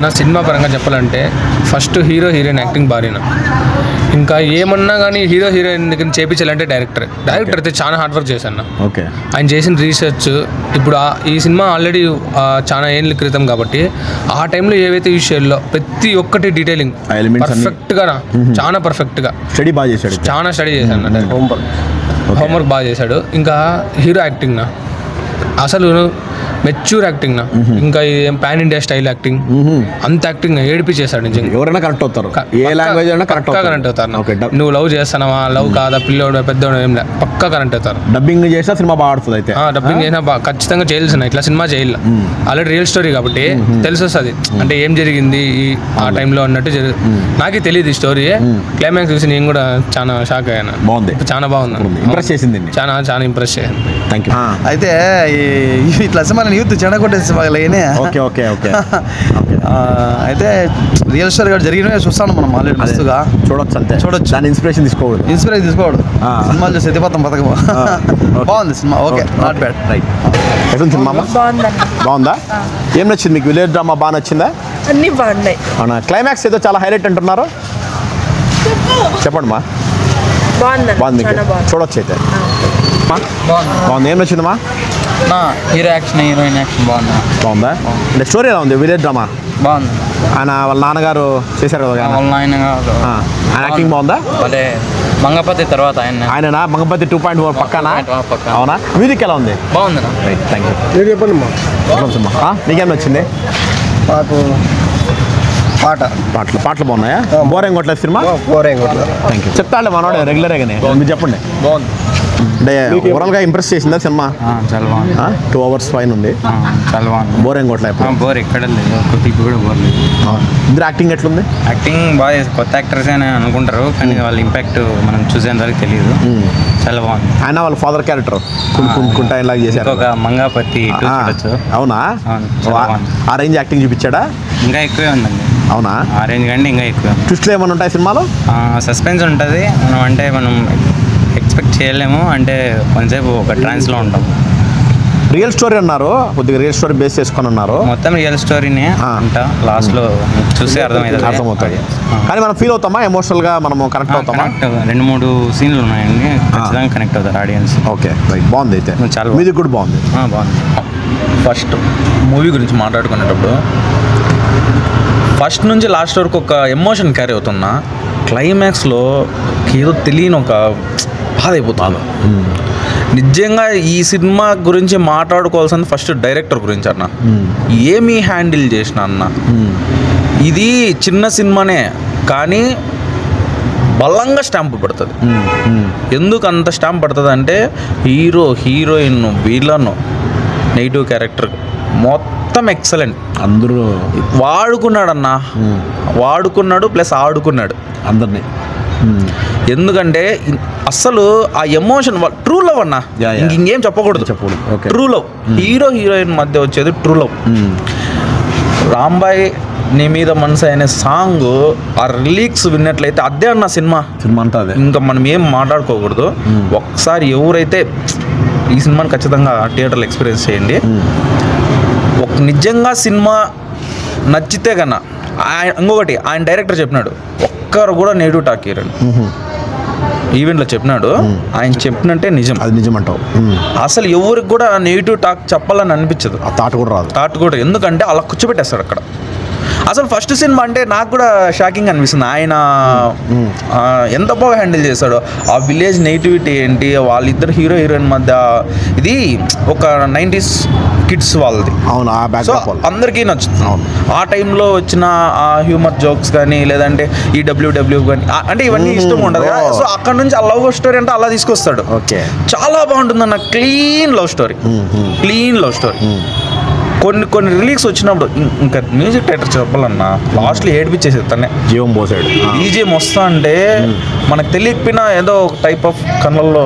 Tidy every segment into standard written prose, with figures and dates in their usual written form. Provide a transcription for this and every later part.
నా సినిమా పరంగా చెప్పాలంటే ఫస్ట్ హీరో హీరోయిన్ యాక్టింగ్ భారీనా, ఇంకా ఏమన్నా కానీ హీరో హీరోయిన్ దగ్గర చేపించాలంటే డైరెక్టర్ అయితే చాలా హార్డ్ వర్క్ చేశాను. ఓకే, ఆయన చేసిన రీసెర్చ్ ఇప్పుడు ఈ సినిమా ఆల్రెడీ చాలా ఏళ్ళ క్రితం కాబట్టి ఆ టైంలో ఏవైతే విషయాల్లో ప్రతి ఒక్కటి డీటెయిలింగ్ పర్ఫెక్ట్గా చాలా పర్ఫెక్ట్గా చాలా స్టడీ చేశాను. హోంవర్క్ బాగా చేశాడు. ఇంకా హీరో యాక్టింగ్ నా అసలు మెచ్యూర్ యాక్టింగ్ నా, ఇంకా పాన్ ఇండియా స్టైల్ యాక్టింగ్, అంత యాక్టింగ్ ఏడిపించేశాడు నిజంగా. ఎవరైనా కరెక్ట్ అవుతారు, ఏ లాంగ్వేజ్ అయినా కరెక్ట్ అవుతారు. నువ్వు లవ్ చేస్తానవా, లవ్ కాదా, పిల్లోడు పెద్దోడు ఏం లే, పక్కా కరెక్ట్ అవుతారు. డబ్బింగ్ చేసినా సినిమా బాగా ఆడుతుంది. అయితే డబ్బింగ్ చేసినా ఖచ్చితంగా చేయాల్సిన, ఇట్లా సినిమా చేయాలి. ఆల్రెడీ రియల్ స్టోరీ కాబట్టి తెలిసి వస్తుంది అంటే ఏం జరిగింది ఆ టైంలో అన్నట్టు. నాకే తెలియదు ఈ స్టోరీ. క్లైమాక్స్ చూసి నేను కూడా చాలా షాక్ అయ్యాను. బాగుంది, చాలా బాగుంది, ఇంప్రెస్ చేసింది, చాలా చాలా ఇంప్రెస్ చేసింది. Thank you. అయితే ఇట్లా మన యూత్ చెడగొట్టేసి ఓకే ఓకే ఓకే అయితే రియల్ స్టోరీ కూడా జరిగిన చూస్తాను మనం ఆల్రెడీ మస్తుగా చూడొచ్చు. అంతే చూడొచ్చు, దాన్ని ఇన్స్పిరేషన్ తీసుకోవద్దు సినిమాలు చూసి ఎత్తిపోతాం పథకం. బాగుంది cinema, okay, not bad. Right, ఎట్లుంది సినిమా? బాగుందా? ఏం నచ్చింది మీకు? విలేజ్ డ్రామా బాగా నచ్చిందా? అన్ని బాగున్నాయి. అవునా? క్లైమాక్స్ ఏదో చాలా హైలైట్ అంటున్నారు, చెప్పండి మా. బాగుంది, చూడొచ్చు అయితే. బాగుంది. ఏం నచ్చిందమ్మా? హీరో యాక్షన్, హీరోయిన్ యాక్షన్ బాగుందా? అంటే స్టోరీ ఎలా ఉంది? విలేజ్ డ్రామా బాగుంది. ఆయన వాళ్ళ నాన్నగారు చేశారు కదా, ఆయన యాక్టింగ్ బాగుందా? అదే మంగపతి తర్వాత ఆయననా? మంగపతి 2.4 పక్కన. అవునా? మ్యూజిక్ ఎలా ఉంది? బాగుంది. Right, thank you. చెప్పండి మీకేం నచ్చింది? నాకు పాటలు బాగున్నాయా? బోరేం కొట్టలేదు సినిమా? బోరేం కొట్టలేదు. Thank you. చెప్తాడు మనోడే రెగ్యులర్గానే, మీరు చెప్పండి. బాగుంది అంటే ఓవరాల్గా ఇంప్రెస్ చేసిందా సినిమా? చాలా బాగుంది. 2 hours పైన ఉంది, చాలా బాగుంది. బోరేం కొట్టలేదు? బోర్ ఎక్కడ లేదు, కూడా బోర్ లేదు. ఇద్దరు యాక్టింగ్ ఎట్లుంది? యాక్టింగ్ బాగా, కొత్త యాక్టర్స్ అని అనుకుంటారు కానీ వాళ్ళ ఇంపాక్ట్ మనం చూసేంత వరకు తెలియదు. చాలా బాగుంది. ఆయన వాళ్ళ ఫాదర్ క్యారెక్టర్ కుంటాయిలాగా చేశారు, ఒక మంగాపతి. అవునా? ఆ రేంజ్ యాక్టింగ్ చూపించాడా? ఇంకా ఎక్కువే ఉందండి. అవునా? ఆ రేంజ్ కంటే ఇంకా ఎక్కువ. ట్విస్ట్లు ఏమైనా ఉంటాయి సినిమాలో? సస్పెన్స్ ఉంటుంది, మనం ఎక్స్పెక్ట్ చేయలేము, అంటే కొంతసేపు ఒక ట్రాన్స్లో ఉంటాం. రియల్ స్టోరీ అన్నారు, కొద్దిగా రియల్ స్టోరీ బేస్ చేసుకొని అన్నారు. మొత్తం రియల్ స్టోరీనే అంతా, లాస్ట్లో చూస్తే అర్థమవుతుంది. కానీ మనం ఫీల్ అవుతామా? ఎమోషనల్గా మనము కనెక్ట్ అవుతామా? 2-3 సీన్లు ఉన్నాయండి, ఖచ్చితంగా కనెక్ట్ అవుతారు ఆడియన్స్. ఓకే, రైట్, బాగుంది. అయితే చాలా మ్యూజిక్ కూడా బాగుంది. ఫస్ట్ మూవీ గురించి మాట్లాడుకునేటప్పుడు ఫస్ట్ నుంచి లాస్ట్ వరకు ఒక ఎమోషన్ క్యారీ అవుతున్నా, క్లైమాక్స్లో ఏదో తెలియని ఒక బాధ అయిపోతాను. నిజంగా ఈ సినిమా గురించి మాట్లాడుకోవాల్సింది ఫస్ట్ డైరెక్టర్ గురించి అన్న. ఏమీ హ్యాండిల్ చేసిన అన్న, ఇది చిన్న సినిమానే కానీ బలంగా స్టాంప్ పడుతుంది. ఎందుకు అంత స్టాంప్ పడుతుంది అంటే hero, heroine, villain, negative character మొత్తం ఎక్సలెంట్. అందరూ వాడుకున్నాడన్నా, వాడుకున్నాడు ప్లస్ ఆడుకున్నాడు అందరినీ. ఎందుకంటే అస్సలు ఆ ఎమోషన్ ట్రూ లవ్ అన్న, ఇంకేం చెప్పకూడదు. ట్రూ లవ్, హీరో హీరోయిన్ మధ్య వచ్చేది ట్రూ లవ్. రాంబాయ్ నీ మీద మనసు అనే సాంగ్ ఆ రిలీక్స్ విన్నట్లయితే అదే అన్న సినిమా అంతా. ఇంకా మనం ఏం మాట్లాడుకోకూడదు. ఒకసారి ఎవరైతే ఈ సినిమాని ఖచ్చితంగా థియేటర్లో ఎక్స్పీరియన్స్ చేయండి. ఒక నిజంగా సినిమా నచ్చితే కన్నా ఇంకొకటి ఆయన డైరెక్టర్ చెప్పినాడు, ఒక్కరు కూడా నెగిటివ్ టాక్ ఇయ్యరండి. ఈవెంట్లో చెప్పినాడు, ఆయన చెప్పినట్టే నిజం. అది నిజం అంటావు. అసలు ఎవరికి కూడా నెగిటివ్ టాక్ చెప్పాలని అనిపించదు, ఆ థాట్ కూడా రాదు. థాట్ కూడా, ఎందుకంటే అలా కూర్చోబెట్టేస్తాడు అక్కడ. అసలు ఫస్ట్ సినిమా అంటే నాకు కూడా షాకింగ్ అనిపిస్తుంది. ఆయన ఎంత బాగా హ్యాండిల్ చేశాడు ఆ విలేజ్ నెగిటివిటీ ఏంటి, వాళ్ళిద్దరు హీరో హీరోయిన్ మధ్య. ఇది ఒక 90s కిడ్స్ వాళ్ళది. అవును, సో అందరికీ నచ్చుతుంది. ఆ టైంలో వచ్చిన ఆ హ్యూమర్ జోక్స్ కానీ, లేదంటే ఈ డబ్ల్యూడబ్ల్యూ కానీ, అంటే ఇవన్నీ ఇష్టం ఉండదు కదా. సో అక్కడ నుంచి ఆ లవ్ స్టోరీ అంటే అలా తీసుకొస్తాడు. ఓకే, చాలా బాగుంటుంది అన్న. Clean love story, clean love story. కొన్ని రిలీక్స్ వచ్చినప్పుడు ఇంకా మ్యూజిక్ డైరెక్టర్ చెప్పాలన్నా లాస్ట్లో ఏడిపించేసేది తనే. జీవం పోసాడు, బీజిఎం వస్తా అంటే మనకు తెలియకపోయినా ఏదో ఒక టైప్ ఆఫ్ కళ్ళల్లో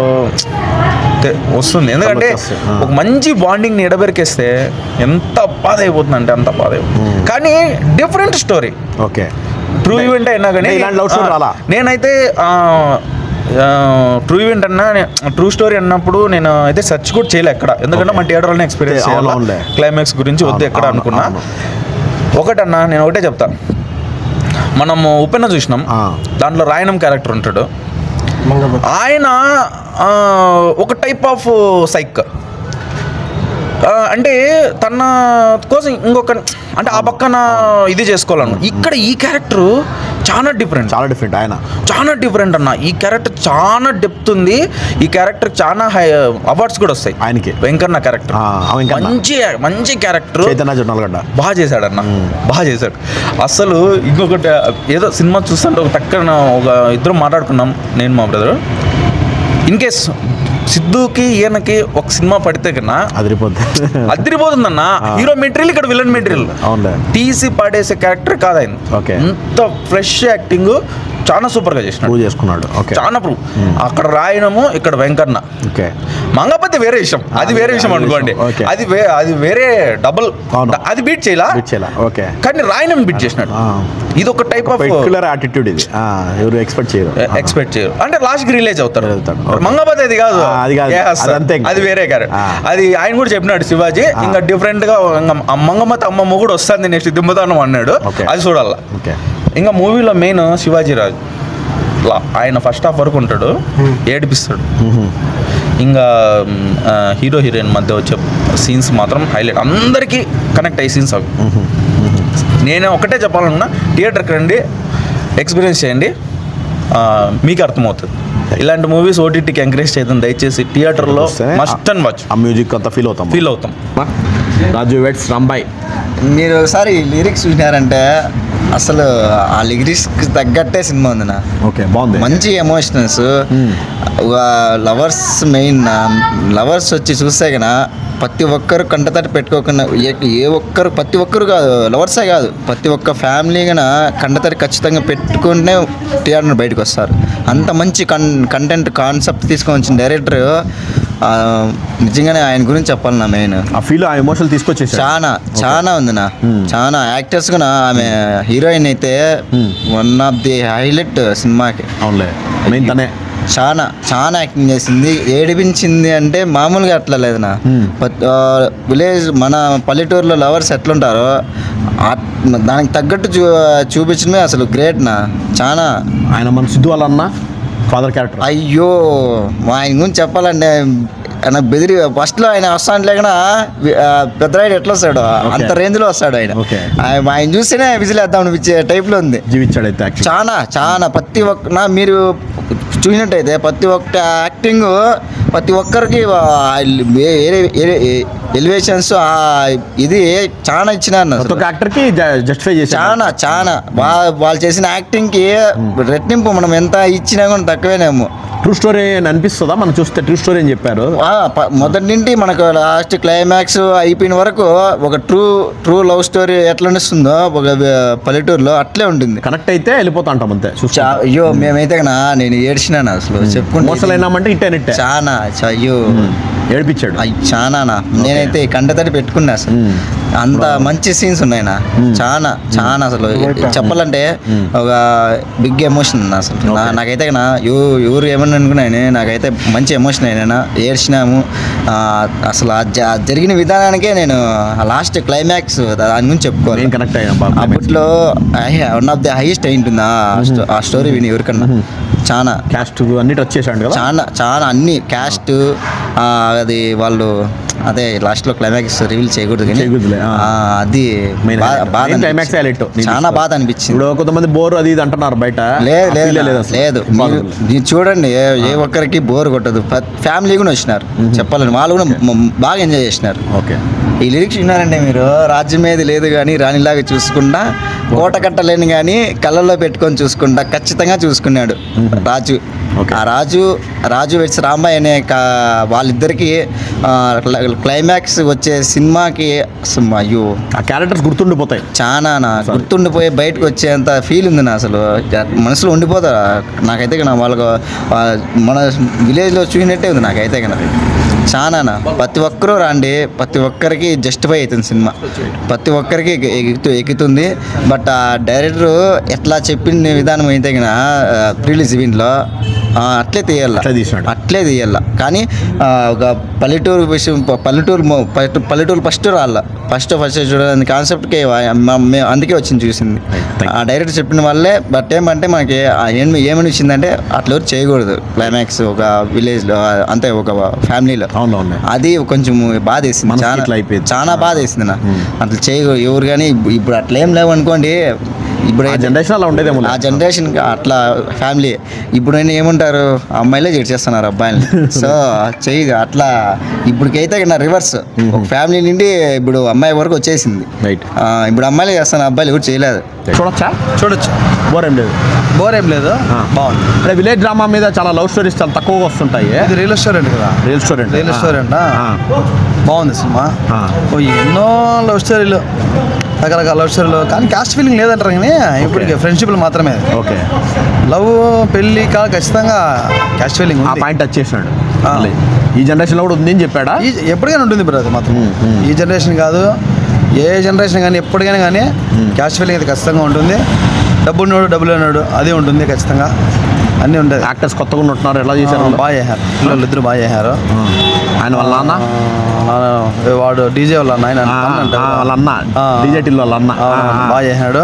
వస్తుంది. ఎందుకంటే ఒక మంచి బాండింగ్ని ఎడబెరికేస్తే ఎంత బాధ అయిపోతుంది అంటే అంత బాధ అయిపోతుంది. కానీ different story. Okay, true event అయినా కానీ నేనైతే ట్రూ ఈవెంట్ అన్నా, ట్రూ స్టోరీ అన్నప్పుడు నేను అయితే సెర్చ్ కూడా చేయలే ఎక్కడ, ఎందుకంటే మా థియేటర్లోనే ఎక్స్పీరియన్స్ చేయాలి. క్లైమాక్స్ గురించి వద్దు ఎక్కడ అనుకున్నా. ఒకటన్నా నేను ఒకటే చెప్తా, మనం ఉపెన్న చూసినాం, దాంట్లో రాయనం క్యారెక్టర్ ఉంటాడు. ఆయన ఒక టైప్ ఆఫ్ సైక్, అంటే తన కోసం ఇంకొక అంటే ఆ పక్కన ఇది చేసుకోవాలను. ఇక్కడ ఈ క్యారెక్టర్ చాలా డిఫరెంట్ ఆయన చాలా డిఫరెంట్ అన్న. ఈ క్యారెక్టర్ చాలా డెప్త్ ఉంది. ఈ క్యారెక్టర్ చాలా అవార్డ్స్ కూడా వస్తాయి ఆయనకి. వెంకన్న క్యారెక్టర్ మంచి క్యారెక్టర్, బాగా చేశాడు అన్న, బాగా చేశాడు అసలు. ఇంకొకటి ఏదో సినిమా చూస్తుంటే ఒక టక్కన ఒక ఇద్దరు మాట్లాడుకున్నాం, నేను మా బ్రదర్. ఇన్ కేస్ సిద్ధుకి ఈయనకి ఒక సినిమా పడితే కన్నా అదిరిపోతుందన్న. హీరో మెటీరియల్, ఇక్కడ విలన్ మెటీరియల్ తీసి పడేసే క్యారెక్టర్ కాదు ఆయన. ఇంత ఫ్రెష్ యాక్టింగ్ చాలా సూపర్ గా చేసుకున్నాడు. చాలా ప్రూవ్. అక్కడ రాయనము, ఇక్కడ వెంకన్న. మంగపతి వేరే విషయం, అది వేరే విషయం అనుకోండి. అది వేరే డబుల్, అది బీట్ చేయాల, కానీ రాయనం బీట్ చేసినాడు. ఇది ఒక టైప్ ఆఫ్ యాటిట్యూడ్. ఇది ఎవరు ఎక్స్పెక్ట్ చేయరు అంటే లాస్ట్ కి రిలీజ్ అవుతారు. మంగపతి అది కాదు, అది వేరే క్యారెక్టర్. అది ఆయన కూడా చెప్పినాడు శివాజీ. ఇంకా డిఫరెంట్ గా మంగమతి అమ్మమ్మ కూడా వస్తుంది నెక్స్ట్ దిమ్మతానం అన్నాడు. అది చూడాల. ఇంకా మూవీలో మెయిన్ శివాజీ రాజు, ఆయన ఫస్ట్ హాఫ్ వరకు ఉంటాడు, ఏడిపిస్తాడు. ఇంకా హీరో హీరోయిన్ మధ్య వచ్చే సీన్స్ మాత్రం హైలైట్, అందరికీ కనెక్ట్ అయ్యే సీన్స్ అవి. నేను ఒకటే చెప్పాలన్నా, థియేటర్కి రండి, ఎక్స్పీరియన్స్ చేయండి, మీకు అర్థమవుతుంది. ఇలాంటి మూవీస్ ఓటీటీకి ఎంకరేజ్ చేద్దాం దయచేసి. థియేటర్లో మస్ట్ అండ్ వాచ్. ఆ మ్యూజిక్ అంతా ఫీల్ అవుతాం. రాజు వెట్స్ రాంబాయ్, మీరు ఒకసారి లిరిక్స్ చూసినారంటే అసలు ఆ లిరిక్స్కి తగ్గట్టే సినిమా ఉంది నా. బాగుంది, మంచి ఎమోషనల్స్. లవర్స్ మెయిన్ లవర్స్ వచ్చి చూస్తే కన్నా ప్రతి ఒక్కరు కంటతడి పెట్టుకోకుండా ప్రతి ఒక్కరు కాదు, లవర్సే కాదు, ప్రతి ఒక్క ఫ్యామిలీ కన్నా కంటతడి ఖచ్చితంగా పెట్టుకుంటే థియేటర్ బయటకు వస్తారు. అంత మంచి కంటెంట్ కాన్సెప్ట్ తీసుకొని వచ్చిన డైరెక్టర్ నిజంగానే ఆయన గురించి చెప్పాలి నా. మెయిన్ ఆ ఫీల్, ఆ ఎమోషన్ తీసుకొచ్చేసి చాలా ఉంది నా. చాలా యాక్టర్స్ కూడా, ఆమె హీరోయిన్ అయితే వన్ ఆఫ్ ది హైలైట్ సినిమాకి. అవునులే, మెయిన్ తనే చాలా యాక్టింగ్ చేసింది, ఏడిపించింది అంటే మామూలుగా అట్లా లేదు నా. విలేజ్ మన పల్లెటూరులో లవర్స్ ఎట్లుంటారో దానికి తగ్గట్టు చూపించడమే అసలు గ్రేట్ నా. చాలా ఆయన మన సిద్ధు వాళ్ళ అన్న ఫాదర్ క్యారెక్టర్. అయ్యో ఆయన గురించి చెప్పాలంటే నాకు బెదిరి. ఫస్ట్లో ఆయన వస్తాను లేకుండా పెద్దరాయుడు ఎట్లా వస్తాడు అంత రేంజ్లో వస్తాడు ఆయన. ఆయన చూస్తేనే విజిల్ వేద్దాం అనిపించే టైప్లో ఉంది. జీవించాడు అయితే చాలా ప్రతి ఒక్క మీరు చూసినట్టయితే ప్రతి ఒక్క యాక్టింగ్ ప్రతి ఒక్కరికి ఎలివేషన్స్ ఇది చాలా ఇచ్చినారు. యాక్టర్కి జస్టిఫై చేసి చాలా వాళ్ళు చేసిన యాక్టింగ్కి రెట్టింపు మనం ఎంత ఇచ్చినా కూడా తక్కువేనేమో. ట్రూ స్టోరీ అని అనిపిస్తుందా మనం చూస్తే? ట్రూ స్టోరీ అని చెప్పారు. మొదటి నుండి మనకు లాస్ట్ క్లైమాక్స్ అయిపోయిన వరకు ఒక ట్రూ లవ్ స్టోరీ ఎట్లా అనిస్తుందో ఒక పల్లెటూరులో అట్లే ఉంటుంది. కనెక్ట్ అయితే వెళ్ళిపోతా ఉంటాం అంతే. అయ్యో మేమైతే నేను ఏడ్చినాను అసలు చెప్పుకుంటే ఇట్టే చాలా. అయ్యో ఏడిపించాడు చాలా. నేనైతే కంటతడి పెట్టుకున్నా అసలు. అంత మంచి సీన్స్ ఉన్నాయినా, చాలా అసలు చెప్పాలంటే ఒక బిగ్ ఎమోషన్ అసలు. నాకైతే ఎవరు ఏమన్నా అనుకున్నాయని నాకైతే మంచి ఎమోషన్ అయినా, ఏడ్చినాము అసలు. జరిగిన విధానానికే నేను లాస్ట్ క్లైమాక్స్ దాని గురించి చెప్పుకోవాలి. కనెక్ట్ అయ్యా. అప్పట్లో వన్ ఆఫ్ ది హైయెస్ట్ అయింటుంది ఆ స్టోరీ విని ఎవరికన్నా. చాలా క్యాస్ట్ అన్ని టచ్ చేశాడు కదా. చాలా అన్ని క్యాస్ట్ అది వాళ్ళు అదే లాస్ట్ లో క్లైమాక్స్ రివీల్ చేయకూడదు కానీ అది చాలా బాధ అనిపించింది. కొంతమంది బోర్ అది ఇది అంటున్నారు బయట. లేదు మీరు చూడండి, ఏ ఒక్కరికి బోర్ కొట్టదు. ఫ్యామిలీ కూడా వచ్చినారు చెప్పాలని, వాళ్ళు కూడా బాగా ఎంజాయ్ చేసినారు. ఓకే, ఈ లిరిక్స్ విన్నారంటే మీరు, రాజ్యం మీద లేదు కానీ రాణిలాగా చూసుకుంటా, కోట కట్టలేని కానీ కళ్ళల్లో పెట్టుకొని చూసుకుంటా ఖచ్చితంగా చూసుకున్నాడు రాజు. ఆ రాజు వెట్స్ రాంబాయ్ అనే వాళ్ళిద్దరికి క్లైమాక్స్ వచ్చే సినిమాకి అయ్యో ఆ క్యారెక్టర్స్ గుర్తుండిపోతాయి. చాలా గుర్తుండిపోయి బయటకు వచ్చేంత ఫీల్ ఉంది నా. అసలు మనసులో ఉండిపోతా నాకైతే కన్నా. వాళ్ళకు మన విలేజ్లో చూసినట్టే ఉంది నాకైతే కన్నా. చాలా ప్రతి ఒక్కరూ రండి, ప్రతి ఒక్కరికి జస్టిఫై అవుతుంది సినిమా, ప్రతి ఒక్కరికి ఎక్కుతుంది. బట్ ఆ డైరెక్టర్ ఎట్లా చెప్పిన విధానం అయితే కన్నా రిలీజ్ ఈవెంట్లో అట్లే తీయాల, అట్లే తీసినాడు. అట్లే తీయాల. కానీ ఒక పల్లెటూరు విషయం, పల్లెటూరు ఫస్ట్ రాళ్ళ ఫస్ట్ చూడాలని కాన్సెప్ట్కి అందుకే వచ్చింది చూసింది. ఆ డైరెక్టర్ చెప్పిన వాళ్ళే. బట్ ఏమంటే మనకి ఏమని వచ్చిందంటే అట్లా ఎవరు చేయకూడదు క్లైమాక్స్ ఒక విలేజ్లో, అంతే ఒక ఫ్యామిలీలో. అది కొంచెం బాధ వేసింది, చాలా బాధ వేసింది నా. అట్లా చేయకూడదు ఎవరు. కానీ ఇప్పుడు అట్లా ఏం లేవు అనుకోండి. ఇప్పుడు జనరేషన్ అలా ఉండేదేమో, ఆ జనరేషన్ అట్లా ఫ్యామిలీ. ఇప్పుడు ఏమంటారు, అమ్మాయిలే చెడు చేస్తున్నారు అబ్బాయిని. సో చెయ్యి అట్లా. ఇప్పటికైతే నా రివర్స్, ఒక ఫ్యామిలీ నుండి ఇప్పుడు అమ్మాయి వరకు వచ్చేసింది. ఇప్పుడు అమ్మాయిలే చేస్తాను, అబ్బాయిలు కూడా చేయలేదు. చూడొచ్చు. బోర్ ఏం లేదు, బాగుంది. అంటే విలేజ్ డ్రామా మీద చాలా లవ్ స్టోరీస్ చాలా తక్కువగా వస్తుంటాయి. ఇది రియల్ రెస్టారెంట్ కదా, రియల్ రెస్టారెంట్. బాగుంది సినిమా. ఎన్నో లవ్ స్టోరీలు, రకరకాల లవ్ స్టోరీలు, కానీ క్యాస్ట్ ఫీలింగ్ లేదంటారు. కానీ ఇప్పటికి ఫ్రెండ్షిప్లు మాత్రమే. ఓకే, లవ్ పెళ్ళి కాదు, ఖచ్చితంగా క్యాస్ట్ ఫీలింగ్ ఆ పాయింట్ టచ్ చేసినాడు. ఈ జనరేషన్లో కూడా ఉంది అని చెప్పాడా? ఎప్పటికైనా ఉంటుంది బ్రో, అది మాత్రం. ఈ జనరేషన్ కాదు, ఏ జనరేషన్ కానీ ఎప్పటికైనా కానీ క్యాస్ట్ ఫీలింగ్ అయితే ఖచ్చితంగా ఉంటుంది. డబ్బున్నాడు డబ్బులు ఉన్నాడు అది ఉంటుంది ఖచ్చితంగా, అన్నీ ఉంటుంది. యాక్టర్స్ కొత్తగా ఉంటున్నారు, ఎలా చేశారు? బాగా చేశారు, పిల్లలు ఇద్దరు బాగా చేశారు. ఆయన వాళ్ళ నాన్న, వాడు డీజే వాళ్ళ ఆయన, వాళ్ళ అన్న డీజే టిల్ వాళ్ళ అన్న బాగా చేశాడు.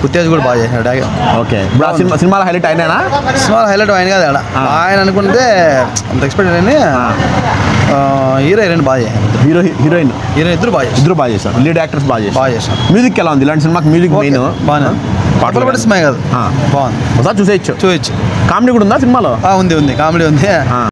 ఉత్తేజ్ కూడా బాగా చేశాడు. ఓకే, ఇప్పుడు సినిమాలో హైలైట్ అయినా? సినిమాలో హైలైట్ ఆయన కాదు, ఆయన అనుకుంటే అంత ఎక్స్పెక్ట్ అని. హీరోయిన్ బాగా చేశారు, హీరోయిన్ ఇద్దరు బాగా చేశారు. లీడ్ యాక్టర్స్ బాగా చేశారు. మ్యూజిక్ ఎలా ఉంది ఇలాంటి సినిమాకి? Music main. బాగా పాటలు పడి సినిమా కాదు, బాగుంది. ఒకసారి చూసేయచ్చు. చూయొచ్చు. కామెడీ కూడా ఉందా సినిమాలో? ఉంది, కామెడీ ఉంది.